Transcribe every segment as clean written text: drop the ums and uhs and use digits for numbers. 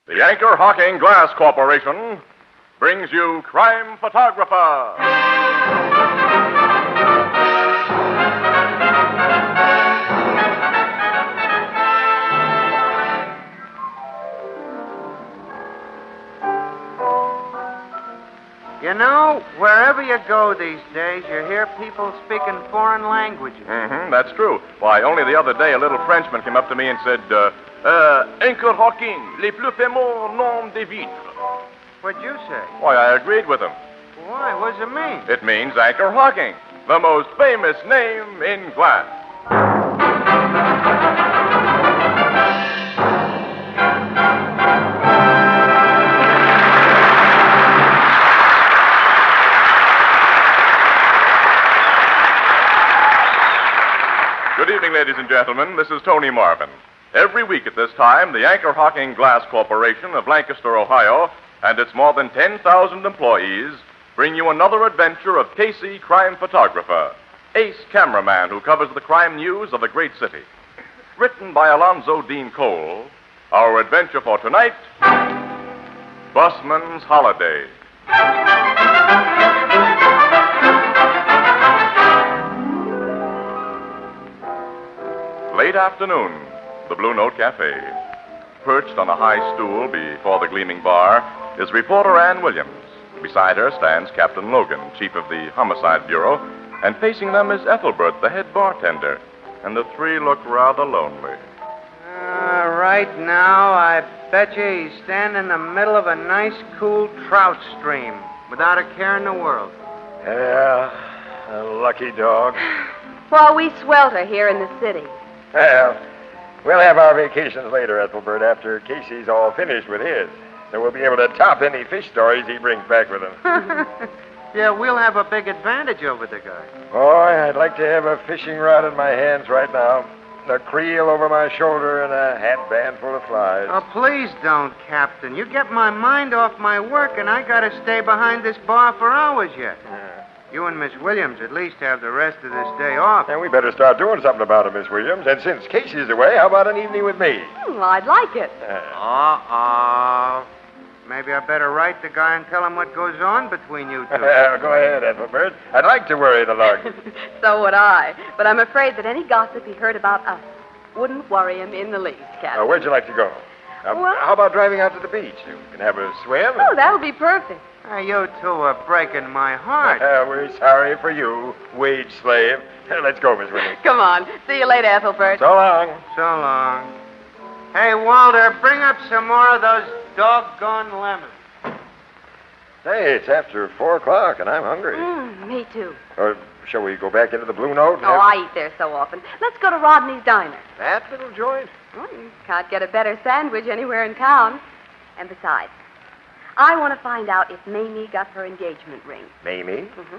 The Anchor Hocking Glass Corporation brings you Crime Photographer. You know, wherever you go these days, you hear people speaking foreign languages. That's true. Why, only the other day a little Frenchman came up to me and said, Anchor Hocking, les plus fameux noms de vitres. What'd you say? Why, I agreed with him. Why? What does it mean? It means Anchor Hocking, the most famous name in glass. Good evening, ladies and gentlemen. This is Tony Marvin. Every week at this time, the Anchor Hocking Glass Corporation of Lancaster, Ohio, and its more than 10,000 employees bring you another adventure of Casey, crime photographer, ace cameraman who covers the crime news of a great city. Written by Alonzo Dean Cole, our adventure for tonight, Busman's Holiday. Late afternoon, the Blue Note Cafe. Perched on a high stool before the gleaming bar is reporter Ann Williams. Beside her stands Captain Logan, chief of the Homicide Bureau, and facing them is Ethelbert, the head bartender. And the three look rather lonely. Right now, I bet you he's standing in the middle of a nice, cool trout stream without a care in the world. Yeah, a lucky dog. While we swelter here in the city. Well, we'll have our vacations later, Ethelbert, after Casey's all finished with his. So we'll be able to top any fish stories he brings back with him. Yeah, we'll have a big advantage over the guy. Boy, I'd like to have a fishing rod in my hands right now, a creel over my shoulder, and a hat band full of flies. Oh, please don't, Captain. You get my mind off my work, and I gotta stay behind this bar for hours yet. You and Miss Williams at least have the rest of this day off. And we better start doing something about it, Miss Williams. And since Casey's away, how about an evening with me? Well, I'd like it. Maybe I better write the guy and tell him what goes on between you two. Go ahead, Ethelbert. I'd like to worry the lug. So would I. But I'm afraid that any gossip he heard about us wouldn't worry him in the least, Captain. Where'd you like to go? Well, how about driving out to the beach? You can have a swim. Oh, that would be perfect. You two are breaking my heart. We're sorry for you, wage slave. Let's go, Miss Williams. Come on. See you later, Ethelbert. So long. So long. Hey, Walter, bring up some more of those doggone lemons. Hey, it's after 4 o'clock, and I'm hungry. Me too. Or shall we go back into the Blue Note? Oh, I eat there so often. Let's go to Rodney's Diner. That little joint? Well, you can't get a better sandwich anywhere in town. And besides, I want to find out if Mamie got her engagement ring. Mamie? Mm-hmm.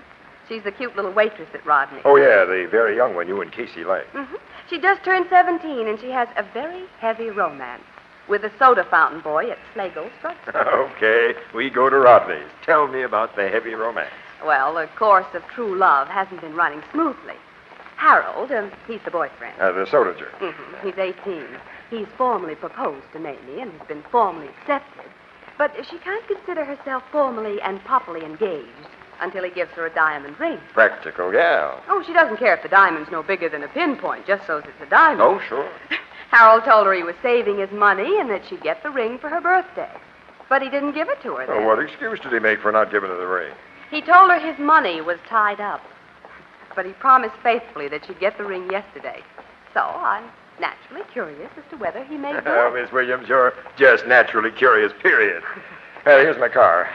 She's the cute little waitress at Rodney. Oh, yeah, the very young one you and Casey like. Mm-hmm. She just turned 17, and she has a very heavy romance with a soda fountain boy at Slagle's drugstore. Okay, we go to Rodney's. Tell me about the heavy romance. Well, the course of true love hasn't been running smoothly. Harold, he's the boyfriend. The soda jerk. Mm-hmm. He's 18. He's formally proposed to Mamie and has been formally accepted. But she can't consider herself formally and properly engaged until he gives her a diamond ring. Practical gal. Oh, she doesn't care if the diamond's no bigger than a pinpoint, just so's it's a diamond. Oh, sure. Harold told her he was saving his money and that she'd get the ring for her birthday. But he didn't give it to her then. Oh, what excuse did he make for not giving her the ring? He told her his money was tied up. But he promised faithfully that she'd get the ring yesterday. So I'm naturally curious as to whether he made good. Oh, Miss Williams, you're just naturally curious, period. Well, here's my car.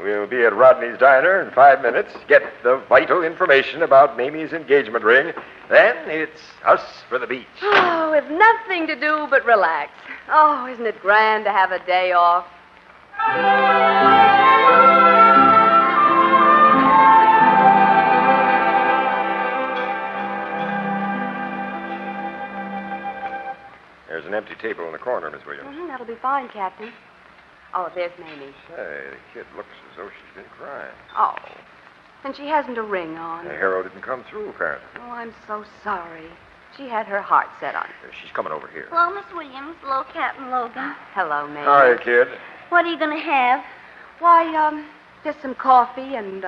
We'll be at Rodney's Diner in 5 minutes, get the vital information about Mamie's engagement ring. Then it's us for the beach. Oh, with nothing to do but relax. Oh, isn't it grand to have a day off? There's an empty table in the corner, Miss Williams. Mm-hmm, that'll be fine, Captain. Oh, there's Mamie. Say, the kid looks as though she's been crying. Oh, and she hasn't a ring on. The hero didn't come through, apparently. Oh, I'm so sorry. she had her heart set on. She's coming over here. Hello, Miss Williams. Hello, Captain Logan. Hello, Mamie. Hi, kid. What are you going to have? Why, just some coffee and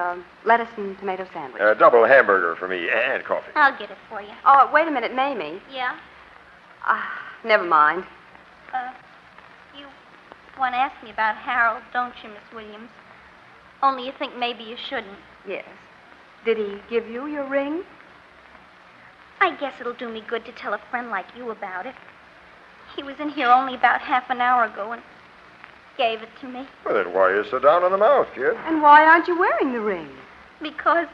lettuce and tomato sandwich. A double hamburger for me and coffee. I'll get it for you. Oh, wait a minute, Mamie. Yeah? Never mind. You want to ask me about Harold, don't you, Miss Williams? Only you think maybe you shouldn't. Yes. Did he give you your ring? I guess it'll do me good to tell a friend like you about it. He was in here only about half an hour ago and gave it to me. Well, then why are you so down on the mouth, kid? And why aren't you wearing the ring? Because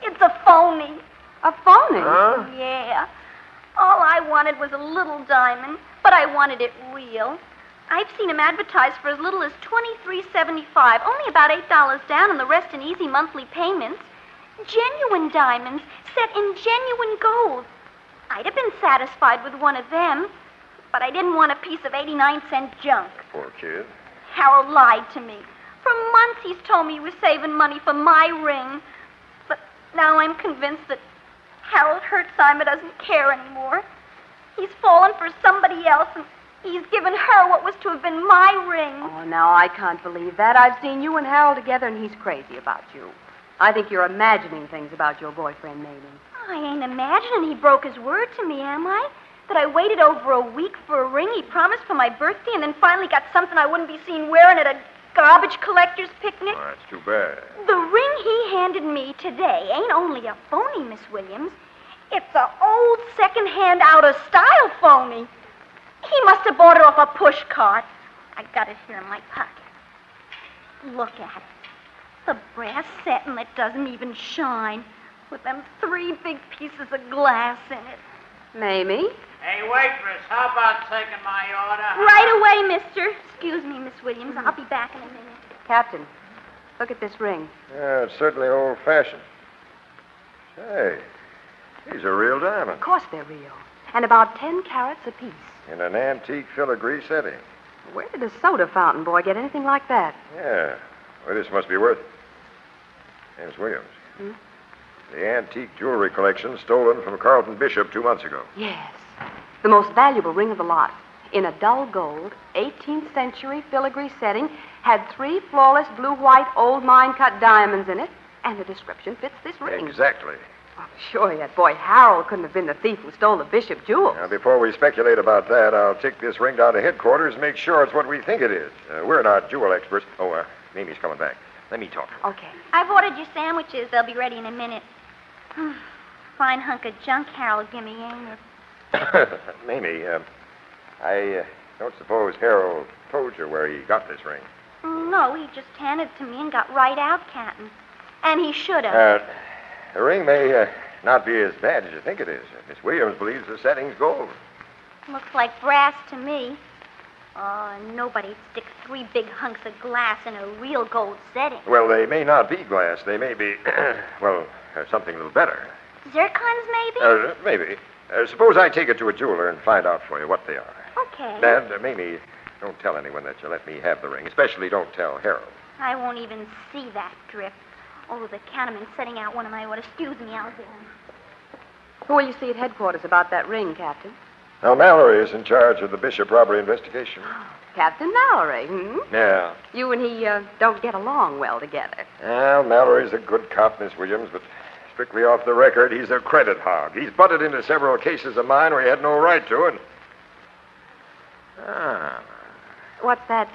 it's a phony. A phony? Huh? Yeah. All I wanted was a little diamond, but I wanted it real. I've seen him advertised for as little as $23.75, only about $8 down, and the rest in easy monthly payments. Genuine diamonds, set in genuine gold. I'd have been satisfied with one of them, but I didn't want a piece of 89-cent junk. Poor kid. Harold lied to me. For months he's told me he was saving money for my ring, but now I'm convinced that Harold Hertzheimer doesn't care anymore. He's fallen for somebody else, and he's given her what was to have been my ring. Oh, now, I can't believe that. I've seen you and Harold together, and he's crazy about you. I think you're imagining things about your boyfriend, Mamie. I ain't imagining he broke his word to me, am I? That I waited over a week for a ring he promised for my birthday and then finally got something I wouldn't be seen wearing at a garbage collector's picnic? Oh, that's too bad. The ring he handed me today ain't only a phony, Miss Williams. It's an old second-hand out-of-style phony. He must have bought it off a push cart. I got it here in my pocket. Look at it. The brass satin that doesn't even shine, with them 3 big pieces of glass in it. Mamie? Hey, waitress, how about taking my order? Right away, mister. Excuse me, Miss Williams. I'll be back in a minute. Captain, look at this ring. Yeah, it's certainly old-fashioned. Hey, these are real diamonds. Of course they're real. And about 10 carats apiece. In an antique filigree setting. Where did a soda fountain boy get anything like that? Yeah. Well, this must be worth it. Miss Williams. Hmm? The antique jewelry collection stolen from Carlton Bishop 2 months ago. Yes. The most valuable ring of the lot. In a dull gold, 18th century filigree setting, had 3 flawless blue-white old mine-cut diamonds in it, and the description fits this ring. Exactly. Oh, surely that boy Harold couldn't have been the thief who stole the Bishop jewels. Now, before we speculate about that, I'll take this ring down to headquarters and make sure it's what we think it is. We're not jewel experts. Oh, Mimi's coming back. Let me talk to her. Okay. I've ordered your sandwiches. They'll be ready in a minute. Fine hunk of junk Harold give me, ain't it? Mamie, I don't suppose Harold told you where he got this ring. No, he just handed it to me and got right out, Captain. And he should have. The ring may not be as bad as you think it is. Miss Williams believes the setting's gold. Looks like brass to me. Oh, nobody'd stick 3 big hunks of glass in a real gold setting. Well, they may not be glass. They may be, something a little better. Zircons, maybe? Maybe. Suppose I take it to a jeweler and find out for you what they are. Okay. And, Mamie, don't tell anyone that you let me have the ring. Especially don't tell Harold. I won't even see that drift. Oh, the counterman's setting out one of my orders. Excuse me, I'll get him. Who will you see at headquarters about that ring, Captain? Now, Mallory is in charge of the Bishop robbery investigation. Captain Mallory, Yeah. You and he don't get along well together. Well, Mallory's a good cop, Miss Williams, but strictly off the record, he's a credit hog. He's butted into several cases of mine where he had no right to, and... What's that,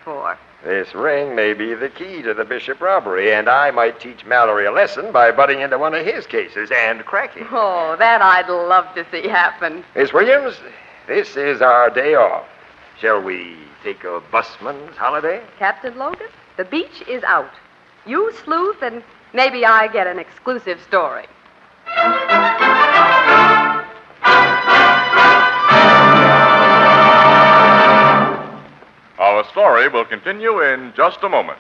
for? This ring may be the key to the Bishop robbery, and I might teach Mallory a lesson by butting into one of his cases and cracking. Oh, that I'd love to see happen. Miss Williams, this is our day off. Shall we take a busman's holiday? Captain Logan, the beach is out. You sleuth, and maybe I get an exclusive story. Our story will continue in just a moment.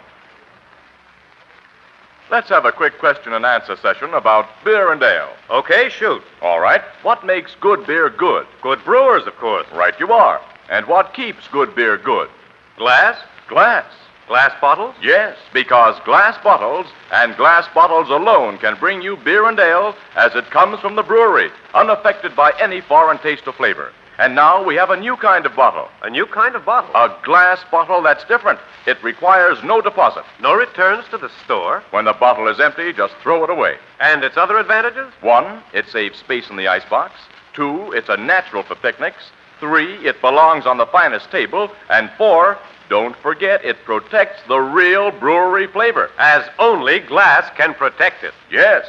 Let's have a quick question and answer session about beer and ale. Okay, shoot. All right. What makes good beer good? Good brewers, of course. Right you are. And what keeps good beer good? Glass? Glass. Glass bottles? Yes, because glass bottles and glass bottles alone can bring you beer and ale as it comes from the brewery, unaffected by any foreign taste or flavor. And now we have a new kind of bottle. A new kind of bottle? A glass bottle that's different. It requires no deposit. No returns to the store? When the bottle is empty, just throw it away. And its other advantages? 1, it saves space in the icebox. 2, it's a natural for picnics. 3, it belongs on the finest table. And 4, don't forget, it protects the real brewery flavor. As only glass can protect it. Yes.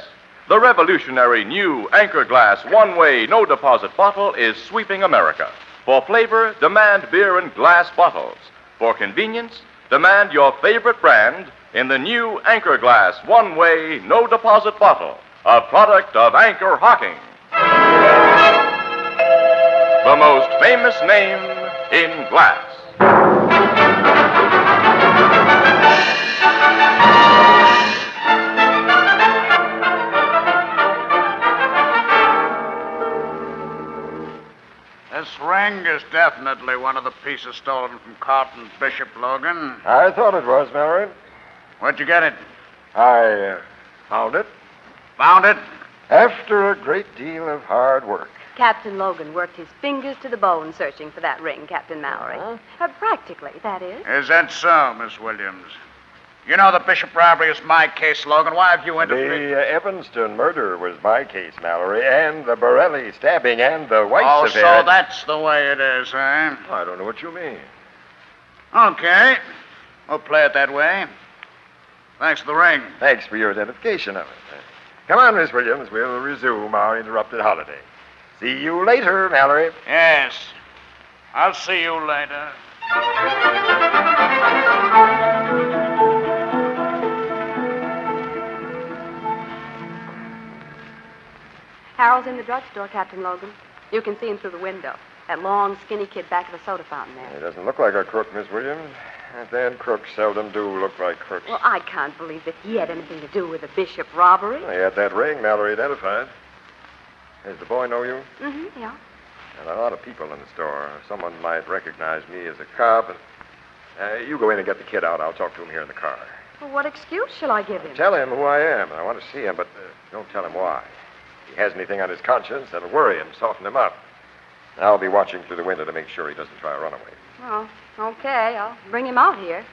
The revolutionary new Anchor Glass one-way, no-deposit bottle is sweeping America. For flavor, demand beer in glass bottles. For convenience, demand your favorite brand in the new Anchor Glass one-way, no-deposit bottle, a product of Anchor Hocking. The most famous name in glass. This ring is definitely one of the pieces stolen from Carlton Bishop, Logan. I thought it was, Mallory. Where'd you get it? I found it Found it? after a great deal of hard work. Captain Logan worked his fingers to the bone searching for that ring, Captain Mallory. Practically, that is. Is that so, Miss Williams? You know the Bishop robbery is my case, Logan. Why have you interfered? The Evanston murder was my case, Mallory, and the Borelli stabbing and the Weiss Oh, affair. so that's the way it is, eh? I don't know what you mean. Okay. We'll play it that way. Thanks for the ring. Thanks for your identification of it. Come on, Miss Williams. We'll resume our interrupted holiday. See you later, Mallory. Yes. I'll see you later. Harold's in the drugstore, Captain Logan. You can see him through the window. That long, skinny kid back of the soda fountain there. He doesn't look like a crook, Miss Williams. And then crooks seldom do look like crooks. Well, I can't believe that he had anything to do with the Bishop robbery. He had that ring Mallory identified. Does the boy know you? Mm-hmm, yeah. And a lot of people in the store. Someone might recognize me as a cop. And, you go in and get the kid out. I'll talk to him here in the car. Well, what excuse shall I give him? Tell him who I am. I want to see him, but don't tell him why. If he has anything on his conscience, that'll worry him, soften him up. I'll be watching through the window to make sure he doesn't try to run away. Oh, okay. I'll bring him out here.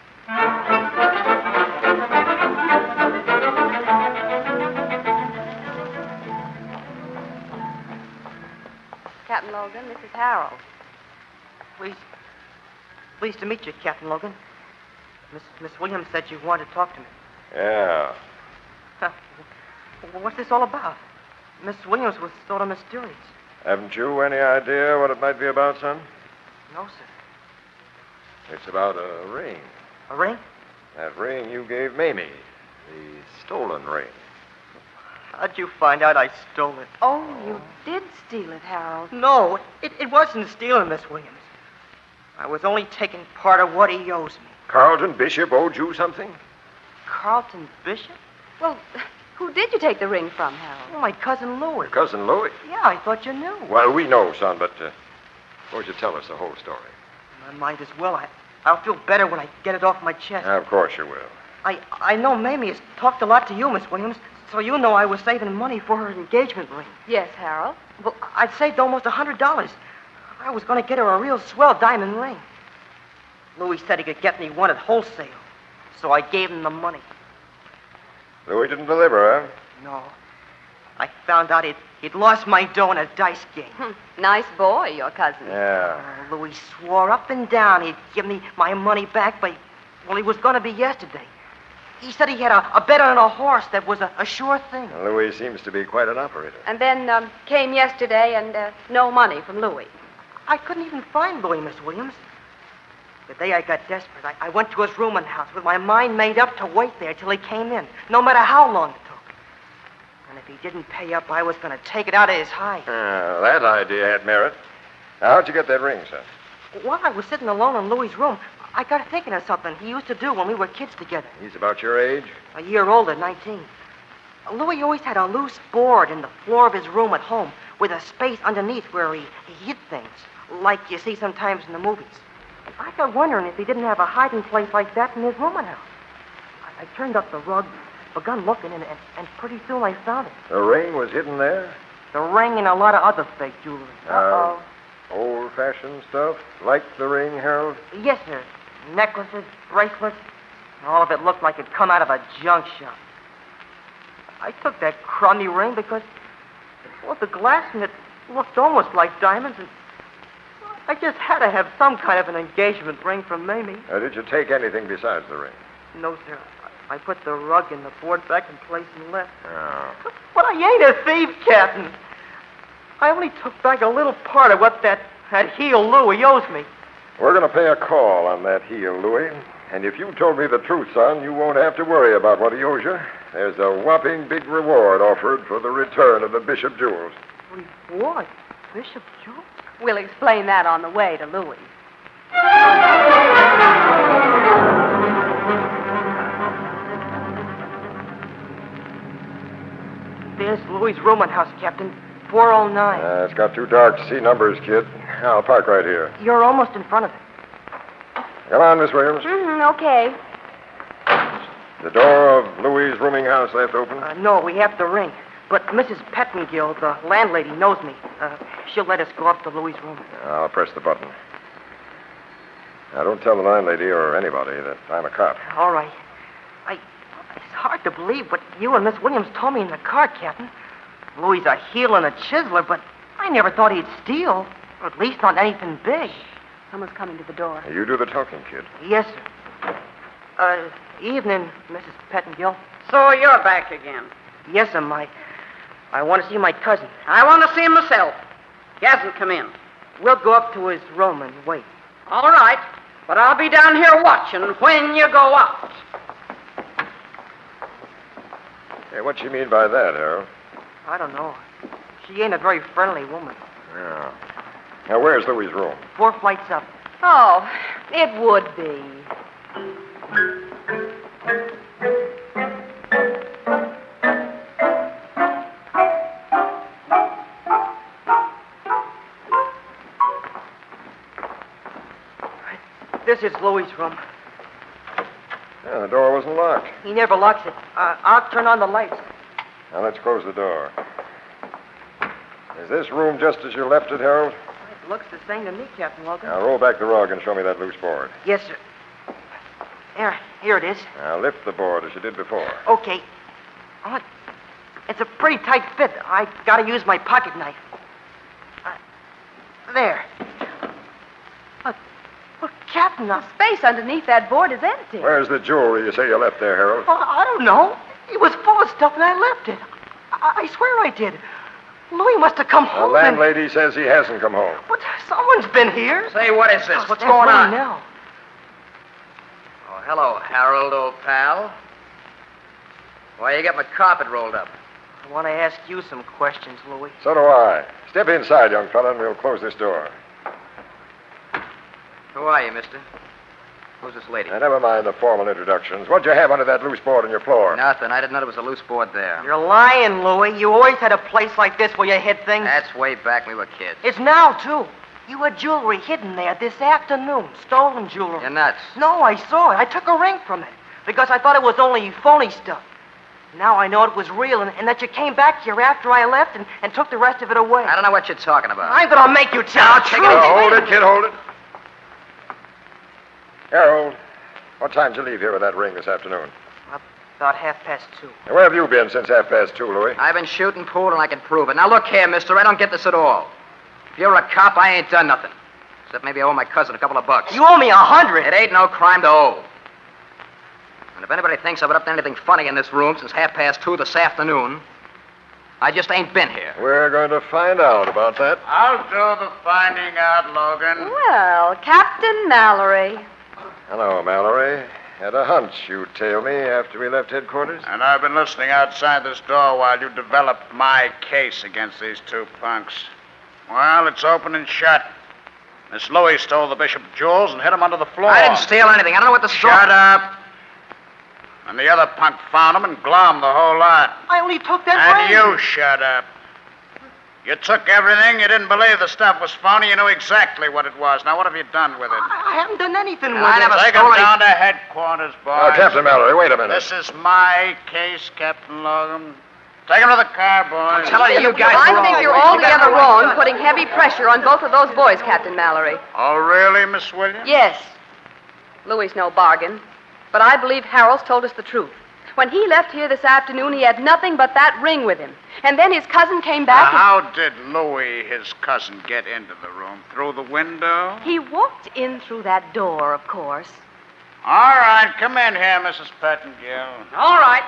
Captain Logan, this is Harold. Pleased to meet you, Captain Logan. Miss Williams said you wanted to talk to me. Yeah. What's this all about? Miss Williams was sort of mysterious. Haven't you any idea what it might be about, son? No, sir. It's about a ring. A ring? That ring you gave Mamie. The stolen ring. How'd you find out I stole it? Oh, you did steal it, Harold. No, it wasn't stealing, Miss Williams. I was only taking part of what he owes me. Carlton Bishop owed you something? Carlton Bishop? Well, who did you take the ring from, Harold? Oh, my cousin Louis. Cousin Louis. Yeah, I thought you knew. Well, we know, son, but won't you tell us the whole story? I might as well. I'll feel better when I get it off my chest. Of course you will. I know Mamie has talked a lot to you, Miss Williams, so you know I was saving money for her engagement ring. Yes, Harold. Well, I'd saved almost $100. I was going to get her a real swell diamond ring. Louis said he could get me one at wholesale, so I gave him the money. Louis didn't deliver, huh? No. I found out he'd lost my dough in a dice game. Nice boy, your cousin. Yeah. Oh, Louis swore up and down he'd give me my money back by, well, he was going to be yesterday. He said he had a bet on a horse that was a sure thing. Louis seems to be quite an operator. And then came yesterday and no money from Louis. I couldn't even find Louis, Miss Williams. The day I got desperate, I went to his rooming house with my mind made up to wait there till he came in, no matter how long it took. And if he didn't pay up, I was going to take it out of his hide. That idea had merit. Now, how'd you get that ring, son? While I was sitting alone in Louis' room, I got thinking of something he used to do when we were kids together. He's about your age? A year older, 19. Louis always had a loose board in the floor of his room at home with a space underneath where he hid things, like you see sometimes in the movies. I got wondering if he didn't have a hiding place like that in his rooming house. I turned up the rug, begun looking, and pretty soon I found it. The ring was hidden there? The ring and a lot of other fake jewelry. Uh-oh. Old-fashioned stuff? Like the ring, Harold? Yes, sir. Necklaces, bracelets. All of it looked like it'd come out of a junk shop. I took that crummy ring because, well, the glass in it looked almost like diamonds, and I just had to have some kind of an engagement ring from Mamie. Did you take anything besides the ring? No, sir. I put the rug and the board back in place and left. Oh. But I ain't a thief, Captain. I only took back a little part of what that heel Louie owes me. We're going to pay a call on that heel, Louie. And if you told me the truth, son, you won't have to worry about what he owes you. There's a whopping big reward offered for the return of the Bishop jewels. Reward? Bishop jewels? We'll explain that on the way to Louis. There's Louis's rooming house, Captain. 409. It's got too dark to see numbers, kid. I'll park right here. You're almost in front of it. Come on, Miss Williams. Okay. The door of Louis's rooming house left open? No, we have the ring. But Mrs. Pettingill, the landlady, knows me. She'll let us go up to Louis's room. I'll press the button. Now, don't tell the landlady or anybody that I'm a cop. All right. It's hard to believe what you and Miss Williams told me in the car, Captain. Louis's a heel and a chiseler, but I never thought he'd steal. Or at least not anything big. Someone's coming to the door. You do the talking, kid. Yes, sir. Evening, Mrs. Pettingill. So you're back again. Yes, sir, I want to see my cousin. I want to see him myself. He hasn't come in. We'll go up to his room and wait. All right, but I'll be down here watching when you go out. Hey, what you mean by that, Harold? I don't know. She ain't a very friendly woman. Yeah. Now, where's Louis's room? 4 flights up. Oh, it would be. This is Louis's room. Yeah, the door wasn't locked. He never locks it. I'll turn on the lights. Now, let's close the door. Is this room just as you left it, Harold? It looks the same to me, Captain Logan. Now, roll back the rug and show me that loose board. Yes, sir. Here it is. Now, lift the board as you did before. Okay. It's a pretty tight fit. I gotta use my pocket knife. There. Look, Captain, The space underneath that board is empty. Where's the jewelry you say you left there, Harold? I don't know. It was full of stuff and I left it. I swear I did. Louis must have come The home. landlady says he hasn't come home. But someone's been here. Say, what is this? What's That's going right on? now. Oh, hello, Harold, old pal. Why you got my carpet rolled up? I want to ask you some questions, Louis. So do I. Step inside, young fella, and we'll close this door. Who are you, mister? Who's this lady? Now, never mind the formal introductions. What'd you have under that loose board on your floor? Nothing. I didn't know there was a loose board there. You're lying, Louis. You always had a place like this where you hid things. That's way back when we were kids. It's now, too. You had jewelry hidden there this afternoon. Stolen jewelry. You're nuts. No, I saw it. I took a ring from it because I thought it was only phony stuff. Now I know it was real and that you came back here after I left and took the rest of it away. I don't know what you're talking about. I'm going to make you tell the truth. Hold it, kid, hold it. Harold, what time did you leave here with that ring this afternoon? About 2:30. Now, where have you been since 2:30, Louis? I've been shooting pool and I can prove it. Now look here, mister, I don't get this at all. If you're a cop, I ain't done nothing. Except maybe I owe my cousin a couple of bucks. You owe me 100. It ain't no crime to owe. And if anybody thinks I've been up to anything funny in this room since 2:30 this afternoon, I just ain't been here. We're going to find out about that. I'll do the finding out, Logan. Well, Captain Mallory. Hello, Mallory. Had a hunch you'd tail me after we left headquarters. And I've been listening outside this door while you developed my case against these two punks. Well, it's open and shut. Miss Louie stole the Bishop jewels and hid them under the floor. I didn't steal anything. I don't know what the story... Shut up. And the other punk found them and glommed the whole lot. I only took that And ring. you shut up. You took everything. You didn't believe the stuff was phony. You knew exactly what it was. Now, what have you done with it? I haven't done anything with I it. never Take stole him any- down to headquarters, boys. Oh, Captain Mallory, wait a minute. This is my case, Captain Logan. Take him to the car, boys. Tell her you guys I were think all you're right. altogether wrong putting heavy pressure on both of those boys, Captain Mallory. Oh, really, Miss Williams? Yes. Louis no bargain. But I believe Harold's told us the truth. When he left here this afternoon, he had nothing but that ring with him. And then his cousin came back and... How did Louis, his cousin, get into the room? Through the window? He walked in through that door, of course. All right, come in here, Mrs. Pettingill. All right.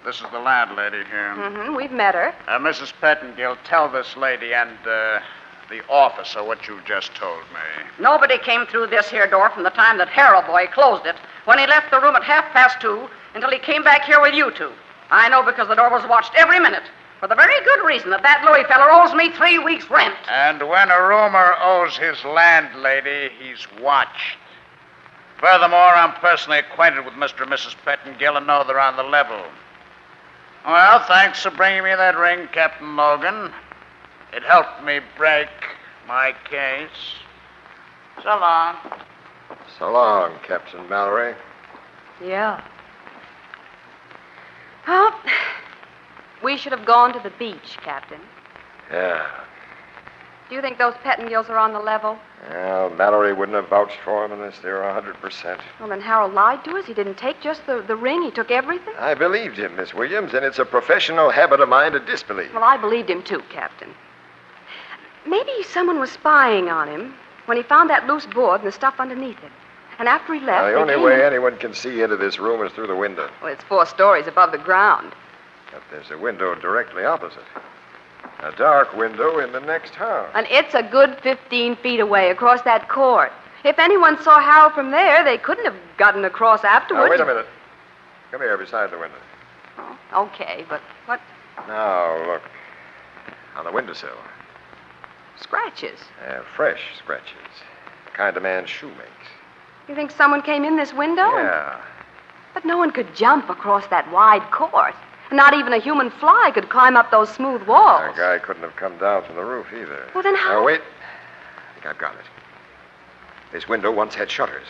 This is the landlady here. Mm-hmm, we've met her. Mrs. Pettingill, tell this lady and the officer what you just told me. Nobody came through this here door from the time that Harold boy closed it, when he left the room at 2:30, until he came back here with you two. I know because the door was watched every minute, for the very good reason that Louis feller owes me 3 weeks' rent. And when a roomer owes his landlady, he's watched. Furthermore, I'm personally acquainted with Mr. and Mrs. Pettingill and know they're on the level. Well, thanks for bringing me that ring, Captain Logan. It helped me break my case. So long. So long, Captain Mallory. Yeah. Well, we should have gone to the beach, Captain. Yeah. Do you think those Pettingills are on the level? Well, Mallory wouldn't have vouched for him unless they were 100%. Well, then Harold lied to us. He didn't take just the ring. He took everything. I believed him, Miss Williams, and it's a professional habit of mine to disbelieve. Well, I believed him too, Captain. Maybe someone was spying on him when he found that loose board and the stuff underneath it. And after he left, Now, the they only came way in- anyone can see into this room is through the window. Well, it's 4 stories above the ground. But there's a window directly opposite. A dark window in the next house. And it's a good 15 feet away across that court. If anyone saw Harold from there, they couldn't have gotten across afterwards. Now, wait a minute. Come here beside the window. Oh, okay, but what? Now, look. On the windowsill. Scratches. Fresh scratches. The kind a man's shoe makes. You think someone came in this window? Yeah. But no one could jump across that wide court. Not even a human fly could climb up those smooth walls. The guy couldn't have come down from the roof either. Well, then how- Now, wait. I think I've got it. This window once had shutters.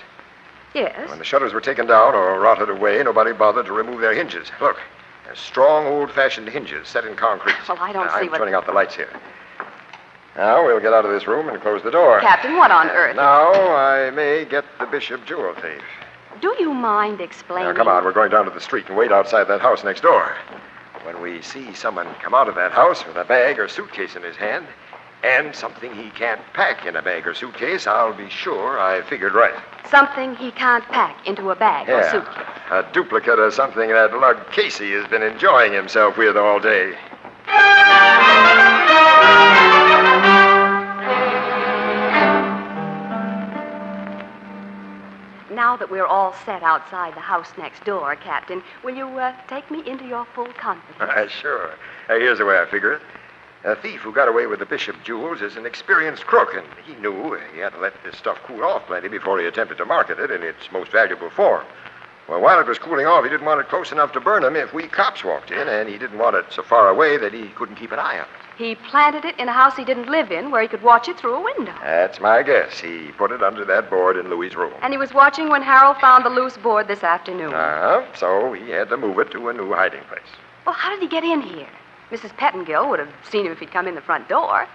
Yes. When the shutters were taken down or rotted away, nobody bothered to remove their hinges. Look, they're strong, old-fashioned hinges set in concrete. Well, I don't see I'm what... turning out the lights here. Now, we'll get out of this room and close the door. Captain, what on earth? Now, I may get the Bishop jewel thief. Do you mind explaining? Now, come on. We're going down to the street and wait outside that house next door. When we see someone come out of that house with a bag or suitcase in his hand, and something he can't pack in a bag or suitcase, I'll be sure I figured right. Something he can't pack into a bag or Yeah, suitcase. a duplicate of something that lug Casey has been enjoying himself with all day. Now that we're all set outside the house next door, Captain, will you take me into your full confidence? Sure. Here's the way I figure it. A thief who got away with the Bishop jewels is an experienced crook, and he knew he had to let this stuff cool off plenty before he attempted to market it in its most valuable form. Well, while it was cooling off, he didn't want it close enough to burn him if we cops walked in, and he didn't want it so far away that he couldn't keep an eye on it. He planted it in a house he didn't live in where he could watch it through a window. That's my guess. He put it under that board in Louis' room. And he was watching when Harold found the loose board this afternoon. So he had to move it to a new hiding place. Well, how did he get in here? Mrs. Pettingill would have seen him if he'd come in the front door.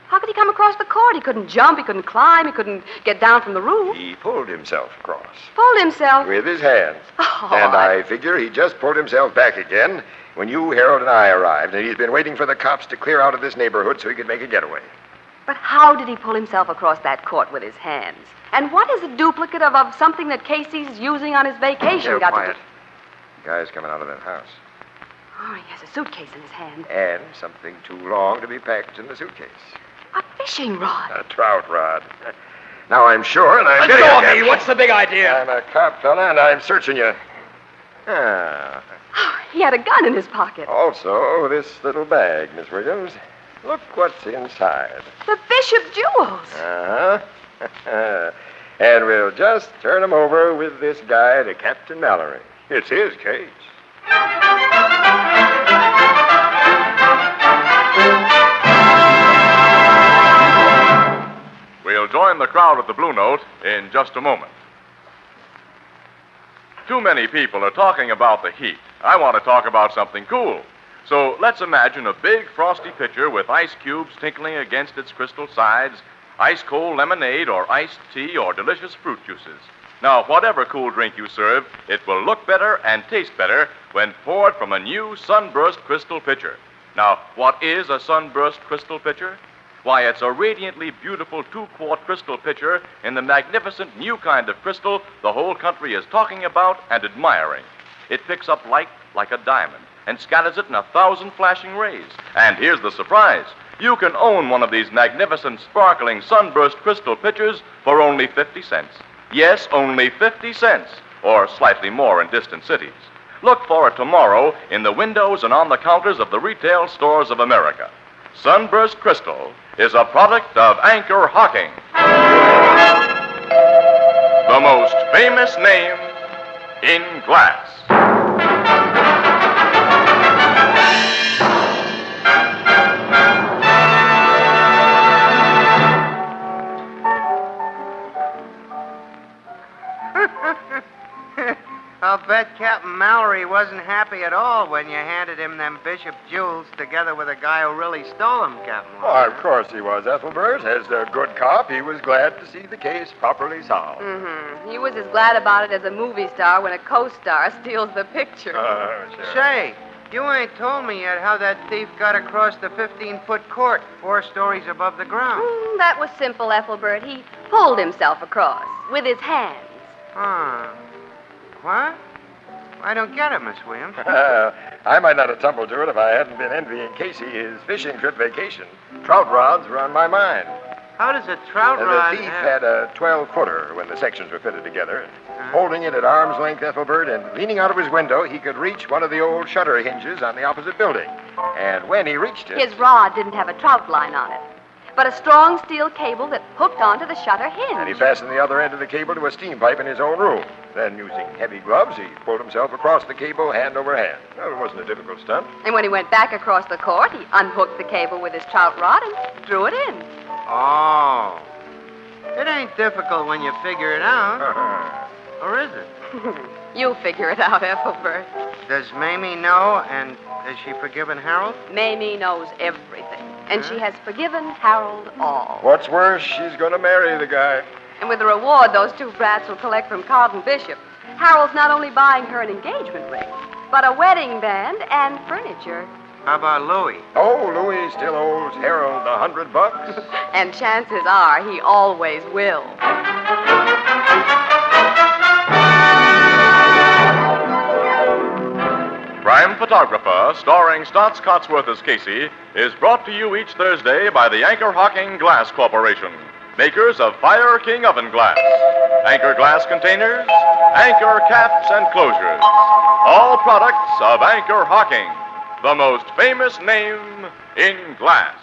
How could he come across the court? He couldn't jump, he couldn't climb, he couldn't get down from the roof. He pulled himself across. Pulled himself? With his hands. Oh, And I figure he just pulled himself back again when you, Harold, and I arrived, and he's been waiting for the cops to clear out of this neighborhood so he could make a getaway. But how did he pull himself across that court with his hands? And what is a duplicate of something that Casey's using on his vacation? Here, got quiet. to do? The guy's coming out of that house. Oh, he has a suitcase in his hand. And something too long to be packed in the suitcase. A fishing rod. A trout rod. Now I'm sure, and I'm Let getting go at of me. you. What's the big idea? I'm a cop, fella, and I'm searching you. Ah. Oh, he had a gun in his pocket. Also, this little bag, Miss Williams. Look what's inside. The Bishop jewels. Uh-huh. And we'll just turn them over with this guy to Captain Mallory. It's his case. We'll join the crowd at the Blue Note in just a moment. Too many people are talking about the heat. I want to talk about something cool. So let's imagine a big frosty pitcher with ice cubes tinkling against its crystal sides, ice-cold lemonade or iced tea or delicious fruit juices. Now, whatever cool drink you serve, it will look better and taste better when poured from a new sunburst crystal pitcher. Now, what is a sunburst crystal pitcher? Why, it's a radiantly beautiful 2-quart crystal pitcher in the magnificent new kind of crystal the whole country is talking about and admiring. It picks up light like a diamond and scatters it in 1,000 flashing rays. And here's the surprise. You can own one of these magnificent, sparkling sunburst crystal pitchers for only 50 cents. Yes, only 50 cents, or slightly more in distant cities. Look for it tomorrow in the windows and on the counters of the retail stores of America. Sunburst Crystal is a product of Anchor Hocking, the most famous name in glass. I'll bet Captain Mallory wasn't happy at all when you handed him them bishop jewels together with a guy who really stole them, Captain. Oh, of course he was, Ethelbert. As a good cop, he was glad to see the case properly solved. Mm-hmm. He was as glad about it as a movie star when a co-star steals the picture. Sure. Say, you ain't told me yet how that thief got across the 15-foot court 4 stories above the ground. That was simple, Ethelbert. He pulled himself across with his hands. What? I don't get it, Miss Williams. I might not have tumbled to it if I hadn't been envying Casey his fishing trip vacation. Trout rods were on my mind. How does a trout rod... The thief had a 12-footer when the sections were fitted together. Holding it at arm's length, Ethelbert, and leaning out of his window, he could reach one of the old shutter hinges on the opposite building. And when he reached it... His rod didn't have a trout line on it, but a strong steel cable that hooked onto the shutter hinge. And he fastened the other end of the cable to a steam pipe in his own room. Then, using heavy gloves, he pulled himself across the cable hand over hand. Well, it wasn't a difficult stunt. And when he went back across the court, he unhooked the cable with his trout rod and drew it in. Oh. It ain't difficult when you figure it out. Or is it? You'll figure it out, Ethelbert. Does Mamie know, and has she forgiven Harold? Mamie knows everything, and she has forgiven Harold all. What's worse, she's going to marry the guy. And with the reward those 2 brats will collect from Carlton Bishop, Harold's not only buying her an engagement ring, but a wedding band and furniture. How about Louis? Oh, Louis still owes Harold $100. And chances are he always will. Crime Photographer, starring Stotts Cotsworth as Casey, is brought to you each Thursday by the Anchor Hocking Glass Corporation, makers of Fire King oven glass, Anchor glass containers, Anchor caps and closures. All products of Anchor Hocking, the most famous name in glass.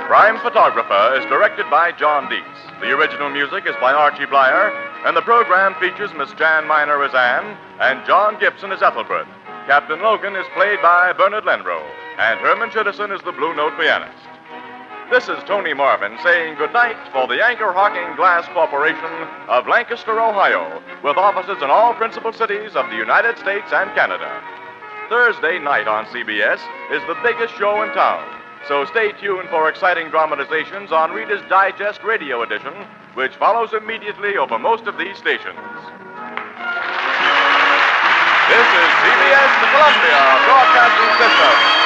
Crime Photographer is directed by John Dietz. The original music is by Archie Bleyer, and the program features Miss Jan Miner as Anne and John Gibson as Ethelbert. Captain Logan is played by Bernard Lenrow, and Herman Chittison is the Blue Note pianist. This is Tony Marvin saying goodnight for the Anchor Hocking Glass Corporation of Lancaster, Ohio, with offices in all principal cities of the United States and Canada. Thursday night on CBS is the biggest show in town. So stay tuned for exciting dramatizations on Reader's Digest Radio Edition, which follows immediately over most of these stations. This is CBS, the Columbia Broadcasting System.